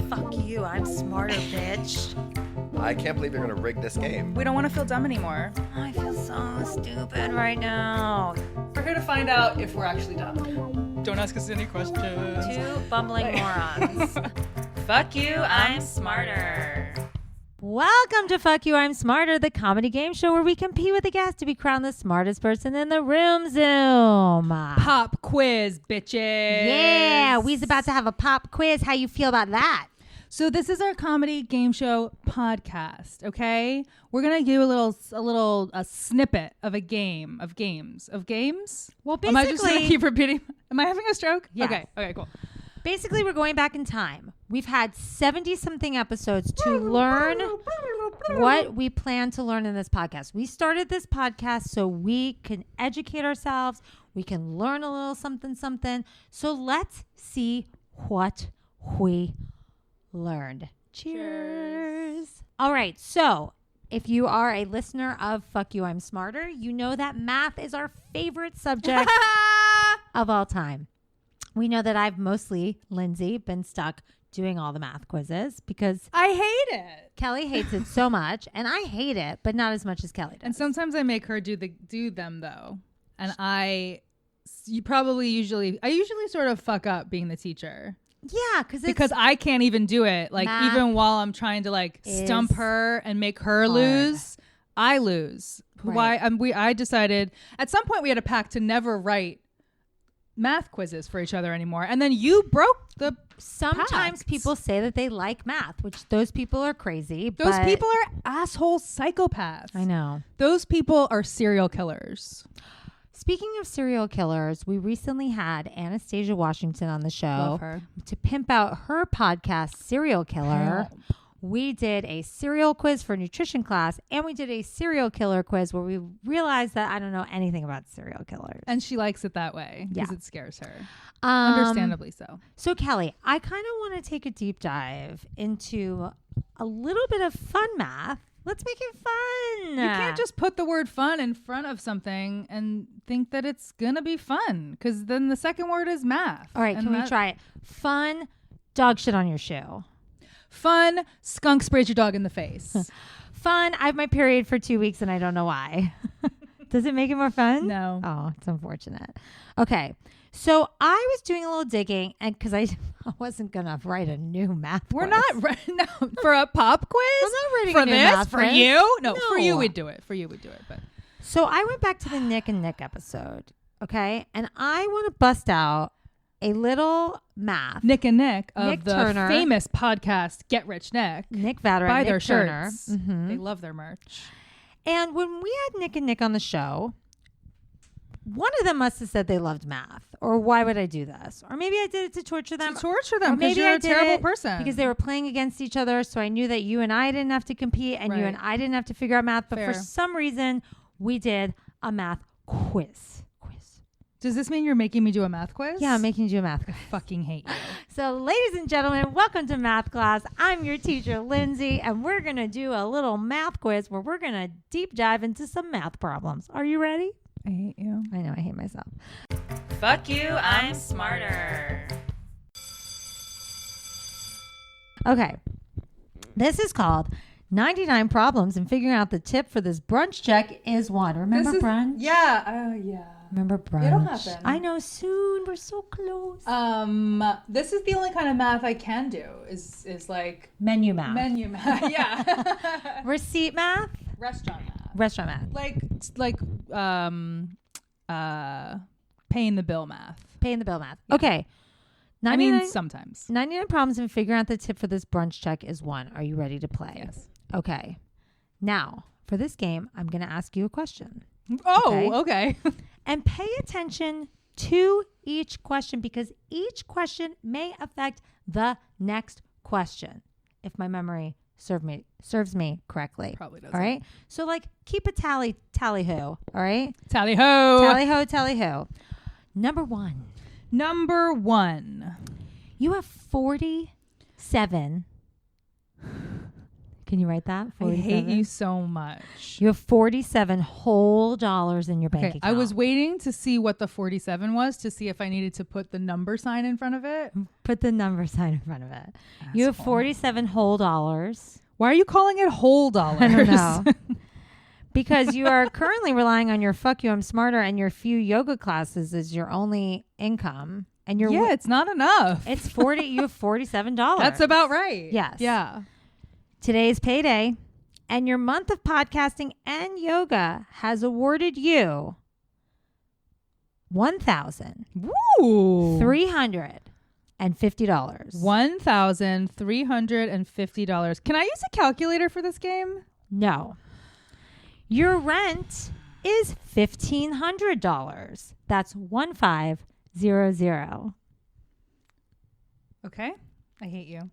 Fuck you, I'm smarter, bitch. I can't believe you're gonna rig this game. We don't want to feel dumb anymore. I feel so stupid right now. We're here to find out if we're actually dumb. Don't ask us any questions. Two bumbling morons. Fuck you, I'm smarter. Welcome to Fuck You, I'm Smarter, the comedy game show where we compete with the guests to be crowned the smartest person in the room. Zoom. Pop quiz, bitches. Yeah, we's about to have a pop quiz. How you feel about that? So this is our comedy game show podcast, okay? We're going to do a snippet of a game, of games. Well, basically... Am I just going to keep repeating? Am I having a stroke? Yeah. Okay, cool. Basically, we're going back in time. We've had 70-something episodes to learn what we plan to learn in this podcast. We started this podcast so we can educate ourselves. We can learn a little something. So let's see what we learned. Cheers. All right. So if you are a listener of Fuck You, I'm Smarter, you know that math is our favorite subject of all time. We know that I've mostly, Lindsay, been stuck doing all the math quizzes because I hate it. Kelly hates it so much, and I hate it, but not as much as Kelly does. And sometimes I make her do them though, and I usually sort of fuck up being the teacher. Yeah, because I can't even do it. Like math even while I'm trying to stump her and make her lose, I lose. Right. I decided at some point we had a pact to never write math quizzes for each other anymore, and then you broke the sometimes pact. people say that they like math, which those people are crazy. Those people are asshole psychopaths. I know. Those people are serial killers. Speaking of serial killers, we recently had Anastasia Washington on the show. Love her. To pimp out her podcast, Serial Killer. Help. We did a cereal quiz for nutrition class, and we did a serial killer quiz where we realized that I don't know anything about serial killers. And she likes it that way because Yeah. it scares her. Understandably so. So, Kelly, I kind of want to take a deep dive into a little bit of fun math. Let's make it fun. You can't just put the word fun in front of something and think that it's going to be fun, because then the second word is math. All right, can we try it? Fun, dog shit on your shoe. Fun, skunk sprays your dog in the face. Fun, I have my period for 2 weeks and I don't know why. Does it make it more fun? No. Oh, it's unfortunate. Okay. So I was doing a little digging, and because I wasn't going to write a new math We're quiz. not for a pop quiz. I'm not writing for a new this math for quiz. you. No, No. for you we'd do it. But So I went back to the Nick and Nick episode, okay? And I want to bust out a little math. Nick and Nick of Nick the Turner. famous podcast Get Rich Nick. Nick Vatterman, Buy Nick their Turner. shirts. Mhm. They love their merch. And when we had Nick and Nick on the show, one of them must have said they loved math. Or why would I do this? Or maybe I did it to torture them. To torture Or them because maybe you're I a did terrible it person. because they were playing against each other. So I knew that you and I didn't have to compete and you Right. and I didn't have to figure out math. But for Fair. some reason, we did a math quiz. Does this mean you're making me do a math quiz? Yeah, I'm making you do a math quiz. Fucking hate you. So, ladies and gentlemen, welcome to math class. I'm your teacher, Lindsay, and we're going to do a little math quiz where we're going to deep dive into some math problems. Are you ready? I hate you. I know, I hate myself. Fuck you, I'm smarter. Okay. This is called 99 Problems, and figuring out the tip for this brunch check is one. Remember brunch? Yeah. Remember brunch? It'll happen. I know, soon. We're so close. This is the only kind of math I can do is like Menu math. menu math. Yeah. Receipt math? Restaurant math. Restaurant math. Like paying the bill math. Paying the bill math. Yeah. Okay. 99, sometimes. 99 problems and figuring out the tip for this brunch check is one. Are you ready to play? Yes. Okay. Now, for this game, I'm going to ask you a question. Oh, okay. And pay attention to each question because each question may affect the next question, if my memory serves me correctly. Probably doesn't. All right? So, keep a tally ho. All right? Tally ho. Tally ho. Number one. You have 47. Can you write that? I hate 47? you so much. You have $47 whole in your bank Okay, account. I was waiting to see what the 47 was to see if I needed to put the number sign in front of it. Put the number sign in front of it. You have Asshole. $47 whole. Why are you calling it whole dollars? I don't know. Because you are currently relying on your Fuck You, I'm Smarter and your few yoga classes as your only income. And you're Yeah, it's not enough. It's 40. You have $47. That's about right. Yes. Yeah. Today's payday, and your month of podcasting and yoga has awarded you $1,350. $1,350. Can I use a calculator for this game? No. Your rent is $1,500. That's 1500. Okay. I hate you.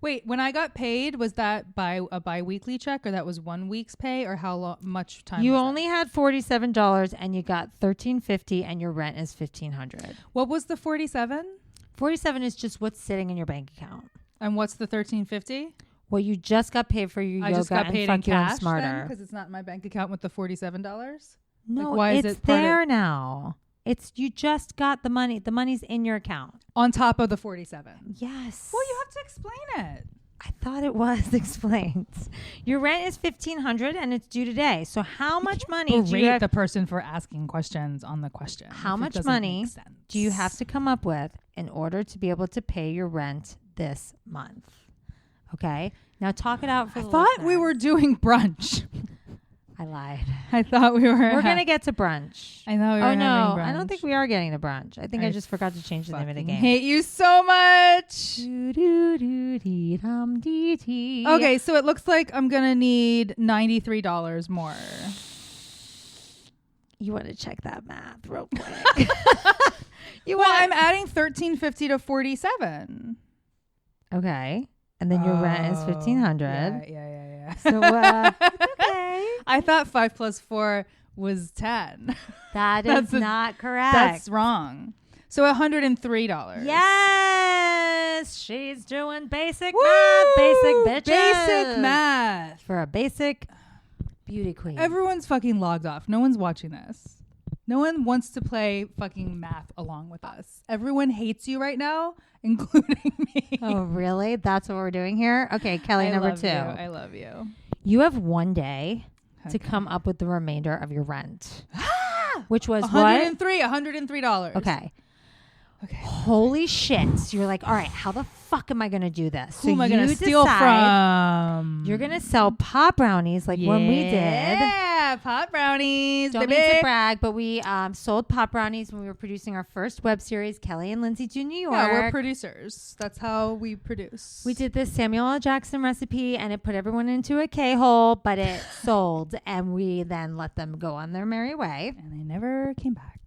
Wait, when I got paid, was that by a bi-weekly check, or that was 1 week's pay, or how much time? You was only had $47 and you got $1,350 and your rent is $1,500. What was the 47? 47 is just what's sitting in your bank account. And what's the 1350? Well, you just got paid for your I yoga just got and paid in Fuck You, I'm cash Smarter. because it's not in my bank account with the $47. No, why is it's it part of- there now. It's you just got the money. The money's in your account. On top of the 47. Yes. Well, you have to explain it. I thought it was explained. Your rent is $1,500 and it's due today. So how much money do you Berate have, the person for asking questions on the question? How if it much doesn't money make sense. do you have to come up with in order to be able to pay your rent this month? Okay. Now talk it out for I the thought we listeners. were doing brunch. I lied. I thought we were. We're going to get to brunch. I know we were Oh having no, brunch. I don't think we are getting to brunch. I think I just forgot to change the name of the fucking game. hate you so much. Okay. Okay, so it looks like I'm gonna need $93 more. You want to check that math real quick? I'm adding $13.50 to 47. Okay. And then your rent is $1,500. Yeah. So okay. I thought 5 plus 4 was 10. That is not correct. That's wrong. So $103. Yes, she's doing basic Woo! math. Basic bitches. Basic math. For a basic beauty queen. Everyone's fucking logged off. No one's watching this. No one wants to play fucking math along with us. Everyone hates you right now, including me. Oh, really? That's what we're doing here? Okay, Kelly, number 2. I love you. You have one day to Okay. come up with the remainder of your rent. Which was what? $103. Okay. Okay. Holy shit. You're like, all right, how the fuck am I going to do this? Who am I going to steal from? You're going to sell pot brownies like when we did. Yeah, pot brownies, Don't baby. mean to brag, but we sold pot brownies when we were producing our first web series, Kelly and Lindsey to New York. Yeah, we're producers. That's how we produce. We did this Samuel L. Jackson recipe and it put everyone into a K-hole, but it sold and we then let them go on their merry way. And they never came back.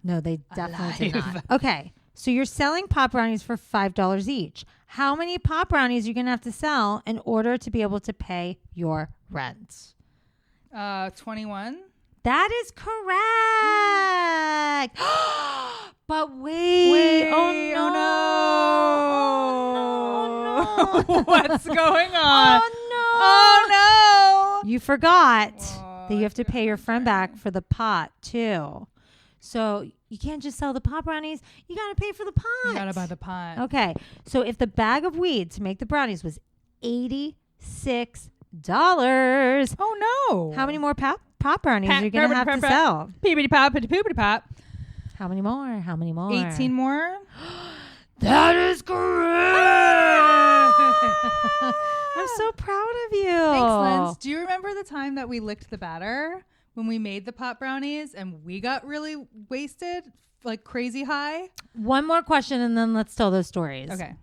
No, they definitely did Alive. not. Okay, so you're selling pot brownies for $5 each. How many pot brownies are you going to have to sell in order to be able to pay your rent? 21. That is correct. But wait. Oh no. What's going on? Oh no. You forgot Whoa, that you have to pay your friend back for the pot too. So you can't just sell the pot brownies. You got to pay for the pot. You gotta buy the pot. Okay. So if the bag of weed to make the brownies was $86, Oh no. how many more pot brownies are you going to have to Pat. sell? Peepity pop, poopity pop. How many more? How many more? 18 more. That is correct. I'm so proud of you. Thanks, Linz. Do you remember the time that we licked the batter when we made the pot brownies and we got really wasted, like crazy high? One more question and then let's tell those stories. Okay.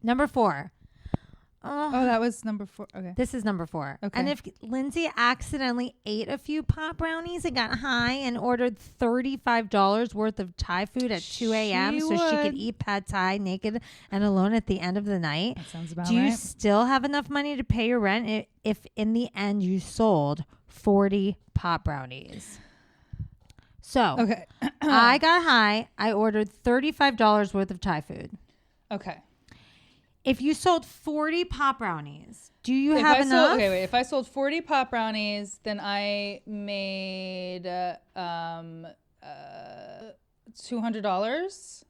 Number 4. Oh, that was number 4. Okay. This is number 4. Okay. And if Lindsay accidentally ate a few pot brownies and got high and ordered $35 worth of Thai food at 2 a.m. so she could eat pad Thai naked and alone at the end of the night, That sounds about do you right. still have enough money to pay your rent if in the end you sold 40 pot brownies? So Okay. I got high. I ordered $35 worth of Thai food. Okay. If you sold 40 pop brownies, do you have enough? If I sold 40 pop brownies, then I made $200.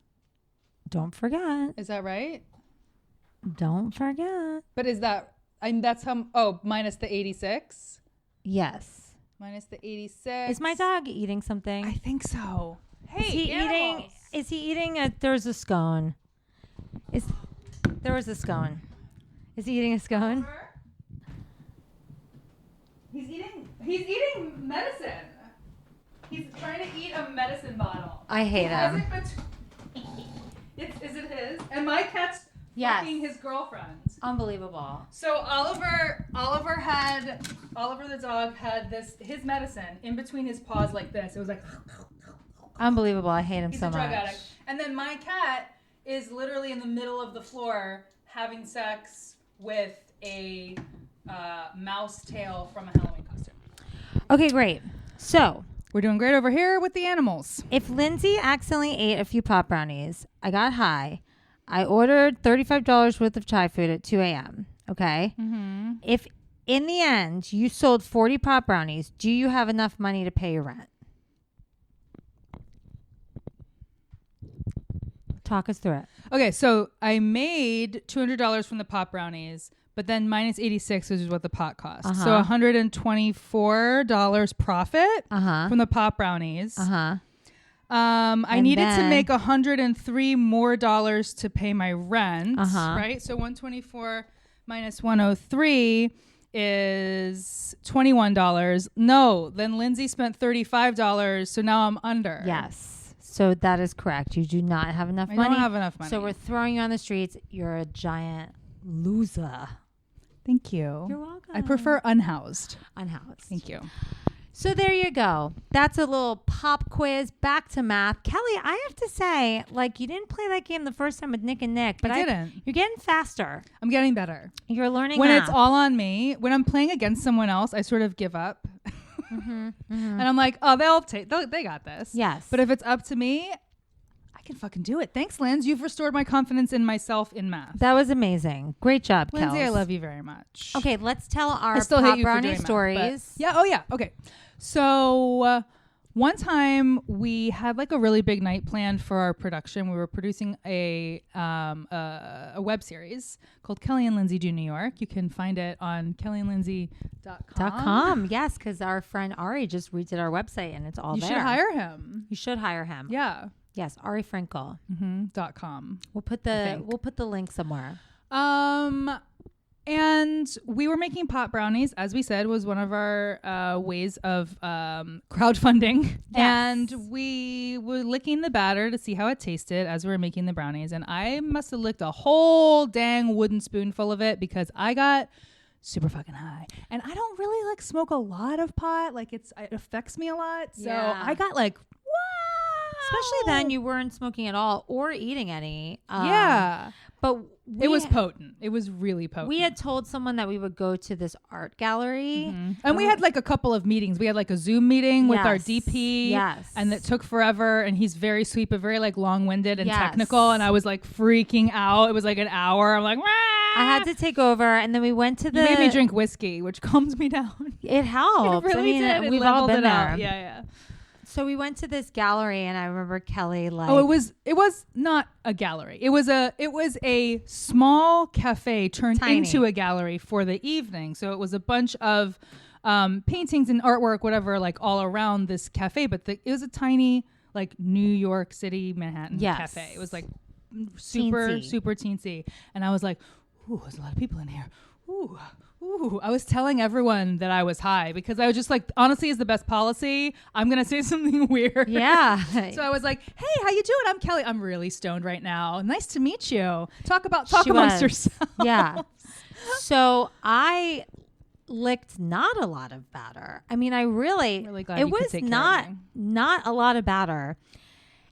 Don't forget. Is that right? Don't forget. But is that? That's how. Oh, minus the 86. Yes. Minus the 86. Is my dog eating something? I think so. Hey, is he eating? Is he eating a? There's a scone. There was a scone. Is he eating a scone? He's eating medicine. He's trying to eat a medicine bottle. I hate him. Is it his? And my cat's fucking his girlfriend. Unbelievable. So Oliver the dog had his medicine in between his paws like this. It was like unbelievable. I hate him he's so a drug much. addict. And then my cat is literally in the middle of the floor having sex with a mouse tail from a Halloween costume. Okay, great. So We're doing great over here with the animals. if Lindsay accidentally ate a few pop brownies, I got high. I ordered $35 worth of Thai food at 2 a.m. Okay? Mm-hmm. If in the end you sold 40 pop brownies, do you have enough money to pay your rent? Talk us through it. Okay, so I made $200 from the pop brownies, but then minus 86 is what the pot cost. Uh-huh. So $124 profit from the pop brownies. Uh-huh. I needed to make $103 more to pay my rent, right? So 124 minus 103 is $21. No, then Lindsay spent $35, so now I'm under. Yes. So that is correct. You do not have enough money. I don't have enough money. So we're throwing you on the streets. You're a giant loser. Thank you. You're welcome. I prefer unhoused. Unhoused. Thank you. So there you go. That's a little pop quiz. Back to math. Kelly, I have to say, like, you didn't play that game the first time with Nick and Nick, but I didn't. You're getting faster. I'm getting better. You're learning When math. it's all on me, when I'm playing against someone else, I sort of give up. And I'm like, oh, they got this. Yes. But if it's up to me, I can fucking do it. Thanks, Linz. You've restored my confidence in myself in math. That was amazing. Great job, Lindsay, Kels. I love you very much. Okay, let's tell our I still hate pop you for brownie doing math, stories. but- yeah. Oh, yeah. Okay. So one time we had like a really big night planned for our production. We were producing a web series called Kelly and Lindsey Do New York. You can find it on kellyandlindsey.com. Yes, because our friend Ari just redid our website and it's all You there. should hire him. You should hire him. Yeah. Yes, Ari Frankel. .com. We'll put the link somewhere. And we were making pot brownies, as we said, was one of our ways of crowdfunding. Yes. And we were licking the batter to see how it tasted as we were making the brownies. And I must have licked a whole dang wooden spoonful of it because I got super fucking high. And I don't really like smoke a lot of pot. Like it affects me a lot. So I got like, wow. Especially then you weren't smoking at all or eating any. Yeah. But it was potent. It was really potent. We had told someone that we would go to this art gallery. And we had like a couple of meetings. We had like a Zoom meeting with our DP. Yes. And it took forever. And he's very sweet, but very like long-winded and technical. And I was like freaking out. It was like an hour. I'm like, Wah! I had to take over. And then we went to the... You made me drink whiskey, which calms me down. It helps. It really did. We've all been there. Yeah. So we went to this gallery, and I remember Kelly like... Oh, it was not a gallery. It was a small cafe turned into a gallery for the evening. So it was a bunch of paintings and artwork, whatever, like all around this cafe. But it was a tiny, like New York City, Manhattan cafe. It was like super teensy. And I was like, ooh, there's a lot of people in here. Ooh. I was telling everyone that I was high because I was just like, honestly, is the best policy. I'm going to say something weird. Yeah. So I was like, hey, how you doing? I'm Kelly. I'm really stoned right now. Nice to meet you. Talk amongst yourselves. Yeah. So I licked not a lot of batter. I mean, I'm really glad it was not a lot of batter.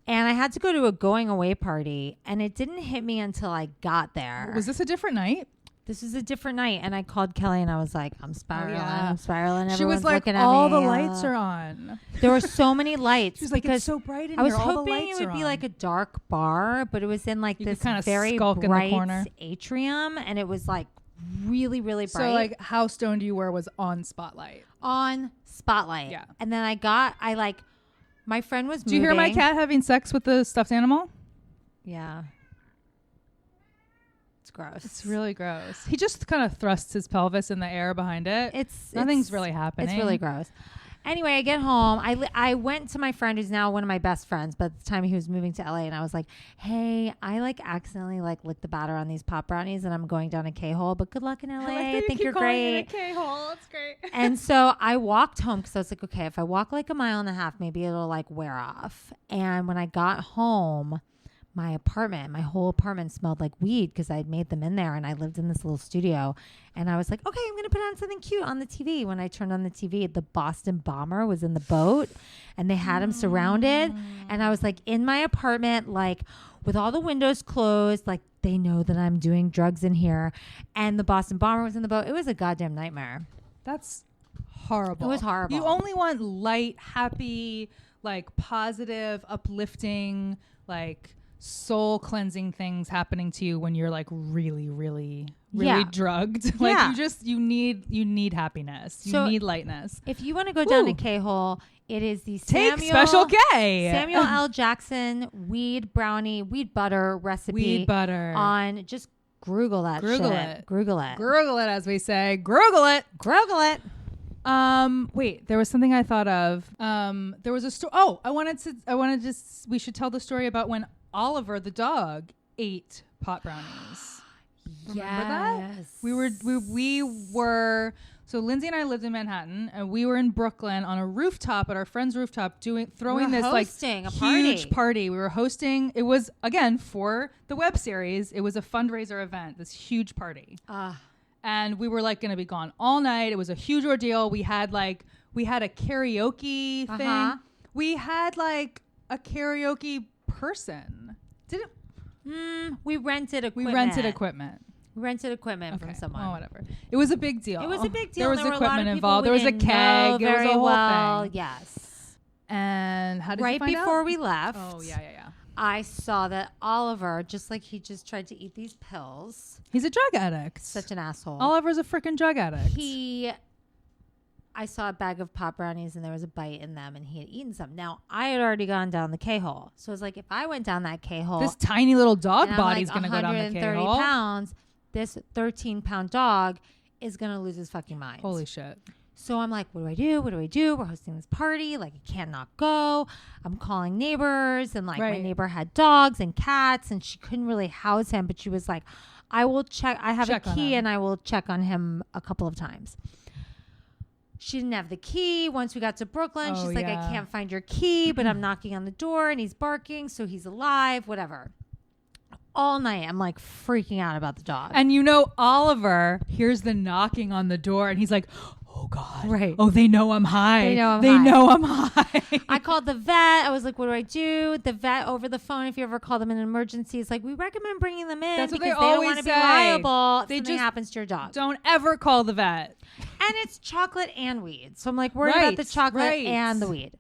And I had to go to a going away party and it didn't hit me until I got there. Was this a different night? This was a different night, and I called Kelly, and I was like, "I'm spiraling, I'm spiraling." She was Everyone's like, looking at all me. the lights are on. There were so many lights. She was like, because it's so bright in I was here. All the hoping lights it would are be on. like a dark bar, but it was in like You could this kinda very skulk in the bright corner. atrium, and it was like really, really bright. So like how stoned you were was on Spotlight. On Spotlight. Yeah. And then my friend was Do you hear my moving. cat having sex with the stuffed animal? Yeah. It's gross. It's really gross. He just kind of thrusts his pelvis in the air behind it. Nothing's really happening. It's really gross. Anyway, I get home. I went to my friend who's now one of my best friends, but at the time he was moving to LA, and I was like, "Hey, I like accidentally like licked the batter on these pop brownies, and I'm going down a K-hole. But good luck in LA. I think you're great." K-hole. It's great. And so I walked home because I was like, okay, if I walk like a mile and a half, maybe it'll like wear off. And when I got home, my whole apartment smelled like weed because I'd made them in there, and I lived in this little studio. And I was like, okay, I'm going to put on something cute on the TV. When I turned on the TV, the Boston bomber was in the boat, and they had him surrounded. And I was like in my apartment, like with all the windows closed, like they know that I'm doing drugs in here. And the Boston bomber was in the boat. It was a goddamn nightmare. That's horrible. It was horrible. You only want light, happy, like positive, uplifting, like soul cleansing things happening to you when you're like really, really, really drugged. Like you need happiness. You need lightness. If you want to go down a K-hole, it is the Take Special K. Samuel L. Jackson weed butter recipe. Weed butter. On just Google that Google shit. it. Google it. Google it, as we say. Google it. Google it. Wait, there was something I thought of. There was a story. Oh, we should tell the story about when Oliver the dog ate pot brownies. Remember that? We were so Lindsay and I lived in Manhattan, and we were in Brooklyn on a rooftop at our friend's rooftop throwing this like huge party. We were hosting. It was again for the web series. It was a fundraiser event. This huge party. And we were like going to be gone all night. It was a huge ordeal. We had a karaoke thing. We had like a karaoke person. We rented equipment. We rented equipment from someone. Oh, whatever. It was a big deal. It was a big deal. There was equipment involved. There was a keg. There was a whole thing. Yes. And how did right you find before out? we left? Oh yeah. I saw that Oliver, he just tried to eat these pills. He's a drug addict. Such an asshole. Oliver's a freaking drug addict. I saw a bag of pop brownies and there was a bite in them, and he had eaten some. Now, I had already gone down the K-hole. So I was like, if I went down that K-hole. This tiny little dog and body's I'm going to go down the K-hole. 130 pounds, this 13-pound dog is going to lose his fucking mind. Holy shit. So I'm like, what do I do? What do I do? We're hosting this party. Like, I can't not go. I'm calling neighbors. And, like, my neighbor had dogs and cats, and she couldn't really house him. But she was like, I will check. I have a key, and I will check on him a couple of times. She didn't have the key. Once we got to Brooklyn, she's like, I can't find your key, but I'm knocking on the door, and he's barking, so he's alive, whatever. All night, I'm like freaking out about the dog. And Oliver hears the knocking on the door, and he's like, oh God. Right. Oh, they know I'm high. They know I'm high. I called the vet. I was like, what do I do? The vet over the phone, if you ever call them in an emergency, is like, we recommend bringing them in. That's what because they don't always want to be say. liable if They something just happens to your dog. Don't ever call the vet. And it's chocolate and weed. So I'm like worried about the chocolate and the weed.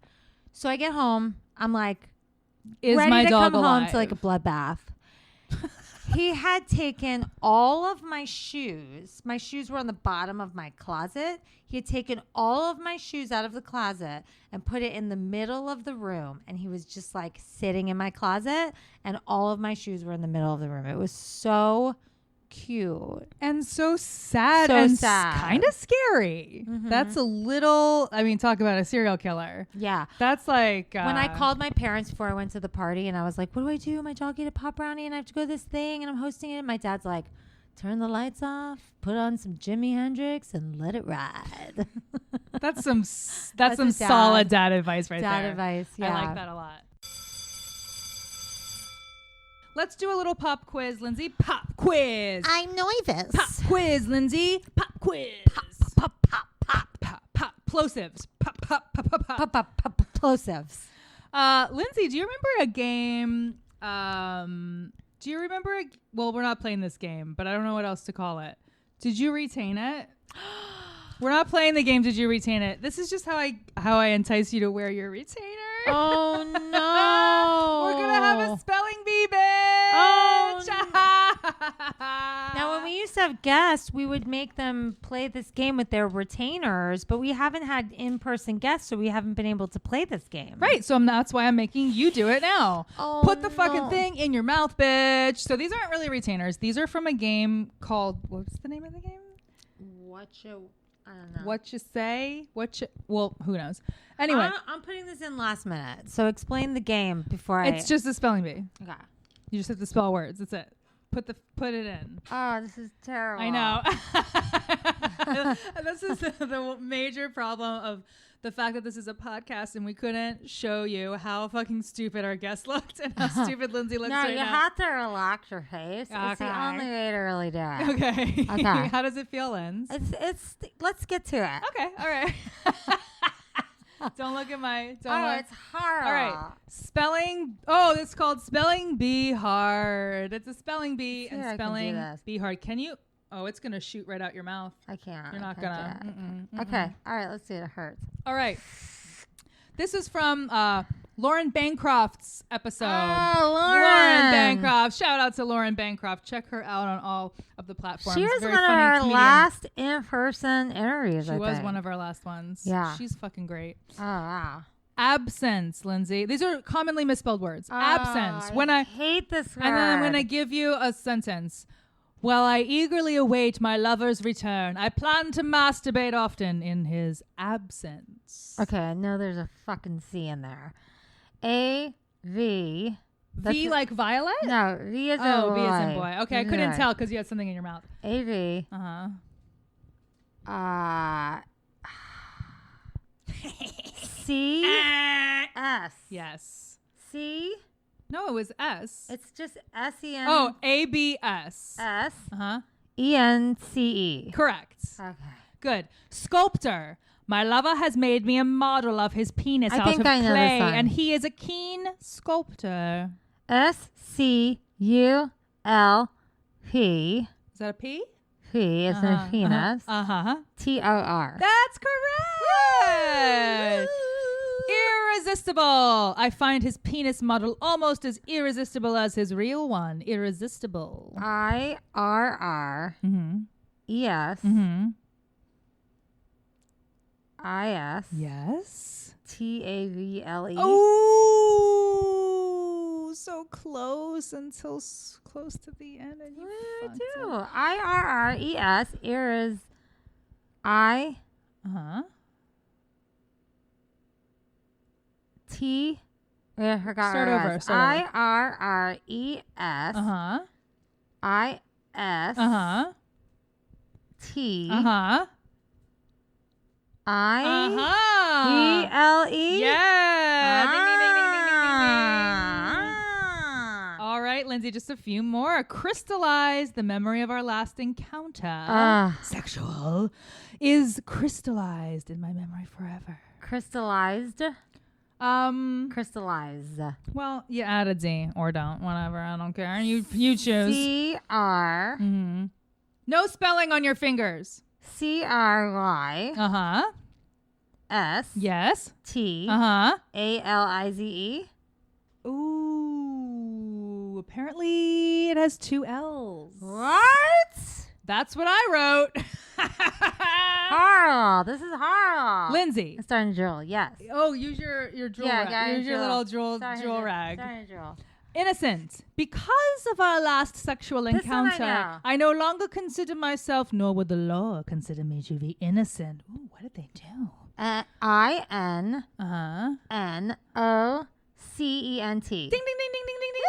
So I get home. I'm like, is ready my to dog come alive? home to like a bloodbath. He had taken all of my shoes. My shoes were on the bottom of my closet. He had taken all of my shoes out of the closet and put it in the middle of the room. And he was just like sitting in my closet, and all of my shoes were in the middle of the room. It was so cute. And so sad kind of scary. Mm-hmm. That's a little, talk about a serial killer. Yeah. That's like... when I called my parents before I went to the party, and I was like, what do I do? My dog ate a pop brownie and I have to go to this thing and I'm hosting it. My dad's like, turn the lights off, put on some Jimi Hendrix, and let it ride. That's some solid dad advice right there. Dad advice, yeah. I like that a lot. Let's do a little pop quiz, Lindsay. Pop quiz. I'm nervous. Pop quiz, Lindsay. Pop quiz. Pop. Pop. Plosives. Pop. Plosives. Lindsay, do you remember a game? Well, we're not playing this game, but I don't know what else to call it. Did you retain it? We're not playing the game. Did you retain it? This is just how I entice you to wear your retainer. Oh no! We're gonna have a spelling bee, bitch. Oh, now, when we used to have guests, we would make them play this game with their retainers, but we haven't had in-person guests, so we haven't been able to play this game. Right, so that's why I'm making you do it now. Oh, Put the fucking thing in your mouth, bitch. So these aren't really retainers. These are from a game called, what's the name of the game? I don't know. What you say? Well, who knows? Anyway. I'm putting this in last minute, so explain the game before It's just a spelling bee. Okay. You just have to spell words. That's it. Put it in. Oh, this is terrible. I know. This is the major problem of the fact that this is a podcast and we couldn't show you how fucking stupid our guest looked and how stupid Lindsay looks right now. No, you have to relax your face. It's the only way to really do it. Okay. Okay. How does it feel, Linz? It's let's get to it. Okay. All right. Don't look at my. Don't look. It's hard. All right. Spelling. Oh, it's called Spelling Bee Hard. It's a spelling bee and spelling bee hard. Can you? Oh, it's going to shoot right out your mouth. I can't. You're not going to. Okay. All right. Let's see. It hurts. All right. This is from Lauren Bancroft's episode. Oh, Lauren Bancroft. Shout out to Lauren Bancroft. Check her out on all of the platforms. She was Very one of funny our comedian. last in-person interviews. She was one of our last ones. Yeah. She's fucking great. Oh, wow. Absence, Lindsay. These are commonly misspelled words. Absence. I hate this word. And then I'm going to give you a sentence. While I eagerly await my lover's return, I plan to masturbate often in his absence. Okay, I know there's a fucking C in there. A-V. V like violet? No, V is in boy. Oh, V is in boy. Okay, I couldn't tell because you had something in your mouth. A-V. Uh-huh. C-S. Yes. C. No, it was S. It's just S-E-N. Oh, A-B-S. S. Uh-huh. E-N-C-E. Correct. Okay. Good. Sculptor. My lover has made me a model of his penis out of I know clay, this one. and he is a keen sculptor. S-C-U-L-P. Is that a P? P is a penis. T-O-R. That's correct. Irresistible. I find his penis model almost as irresistible as his real one. Irresistible. I-R-R. E-S. I-S. Yes. T-A-V-L-E. Oh, so close until close to the end. And you What do I fucked do? up. I-R-R-E-S. Is I. T. I forgot. Start over. I-R-R-E-S. I-S. T. I-E-L-E. Yeah. Ding, ding, ding, ding, ding, ding, ding, Ah. ding. All right, Lindsay, just a few more. Crystallize the memory of our last encounter. Sexual is crystallized in my memory forever. Crystallized. Crystallize. Well, you add a D or don't, whatever. I don't care. You choose. C-R. No spelling on your fingers. C-R-Y. S. Yes. T. Uh-huh. A-L-I-Z-E. Ooh. Apparently it has 2 L's. What? That's what I wrote. Horrible. This is horrible. Lindsay. I'm starting to drool. Yes. Oh, use your drool rag. Use your little drool rag. Starting to drool. Innocent. Because of our last sexual This one encounter, I no longer consider myself, nor would the law consider me to be innocent. Ooh, what did they do? I-N-N-O-C-E-N-T. Ding, ding, ding, ding, ding, ding, ding,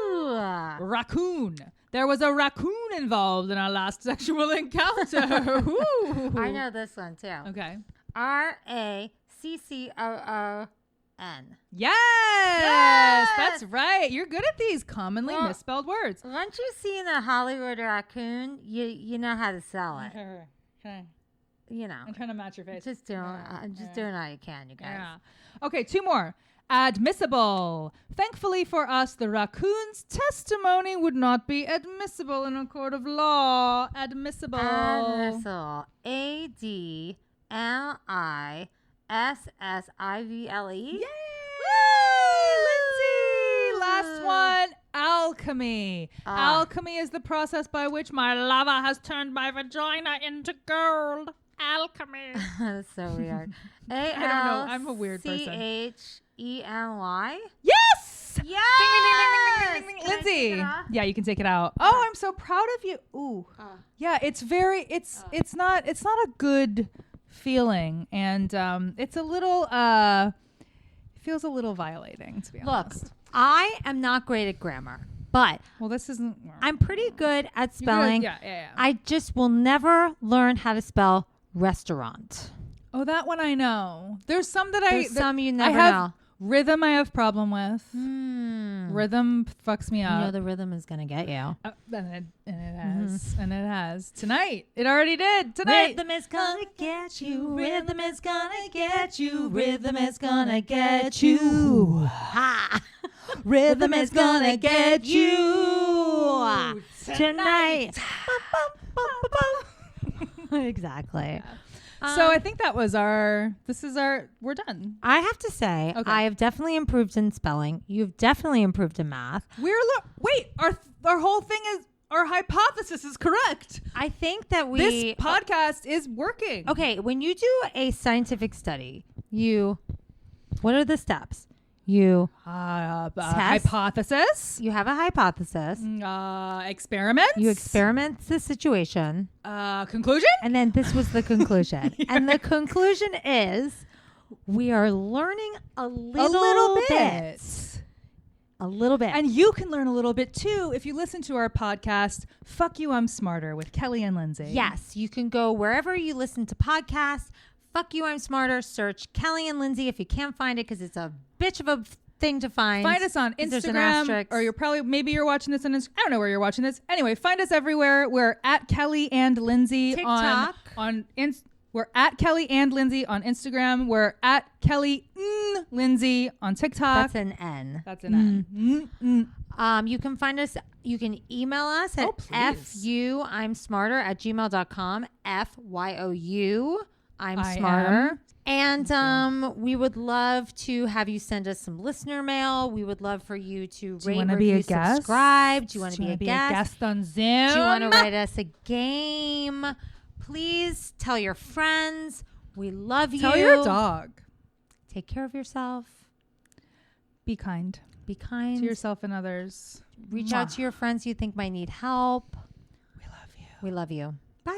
Woo! ding, ding. Raccoon. There was a raccoon involved in our last sexual encounter. Ooh. I know this one too. Okay. R-A-C-C-O-O-N. Yes, that's right. You're good at these commonly misspelled words. Once you've seen a Hollywood raccoon, you know how to sell it. Okay. You know. I'm trying to match your face. Just doing all you can, you guys. Yeah. Okay, 2 more. admissible. Thankfully for us, the raccoon's testimony would not be admissible in a court of law. Admissible. Admissible. ADMISSIVLE. Yay! Lindsay! Last one. Alchemy. Alchemy is the process by which my lava has turned my vagina into gold. Alchemy. That's so weird. I don't know. I'm a weird person. ALCHENY. Yes! Yes! Ding, ding, ding, ding, ding, ding, ding. Lindsay. Yeah, you can take it out. Oh, I'm so proud of you. Ooh. Yeah, it's not a good feeling, and it's a little it feels a little violating, to be honest. Look, I am not great at grammar, but This isn't. I'm pretty good at spelling. Yeah. I just will never learn how to spell restaurant. Oh, that one I know. There's some that There's some you never I have know. Rhythm I have problem with. Rhythm fucks me You up. know the rhythm is gonna get you. And it has. And it has. Tonight. It already did. Tonight. Rhythm is gonna get you. Rhythm is gonna get you. Rhythm is gonna get you. Ha! Rhythm is gonna get you tonight. Exactly. So I think that was we're done. I have to say, Okay. I have definitely improved in spelling. You've definitely improved in math. Our whole thing is, our hypothesis is correct. I think that This podcast is working. Okay, when you do a scientific study, what are the steps? You test. Hypothesis. You have a hypothesis. Experiments. You experiment the situation. Conclusion. And then this was the conclusion. And the conclusion is we are learning a little bit. A little bit. And you can learn a little bit too if you listen to our podcast, Fuck You, I'm Smarter with Kelly and Lindsey. Yes, you can go wherever you listen to podcasts. Fuck You, I'm Smarter. Search Kelly and Lindsey if you can't find it, because it's a bitch of a thing to find. Find us on Instagram, or maybe you're watching this on Instagram. I don't know where you're watching this. Anyway, find us everywhere. We're at Kelly and Lindsey TikTok. We're at Kelly and Lindsey on Instagram. We're at Kelly Lindsey on TikTok. That's an N. That's an N. You can find us. You can email us at fuimsmarter@gmail.com. FYOU. I'm smarter. And we would love to have you send us some listener mail. We would love for you to rate, review, subscribe. Do you want to be a guest on Zoom? Do you want to write us a game? Please tell your friends. We love you. Tell your dog. Take care of yourself. Be kind. Be kind to yourself and others. Reach out to your friends you think might need help. We love you. We love you. Bye.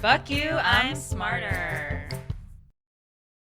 Fuck you, I'm smarter.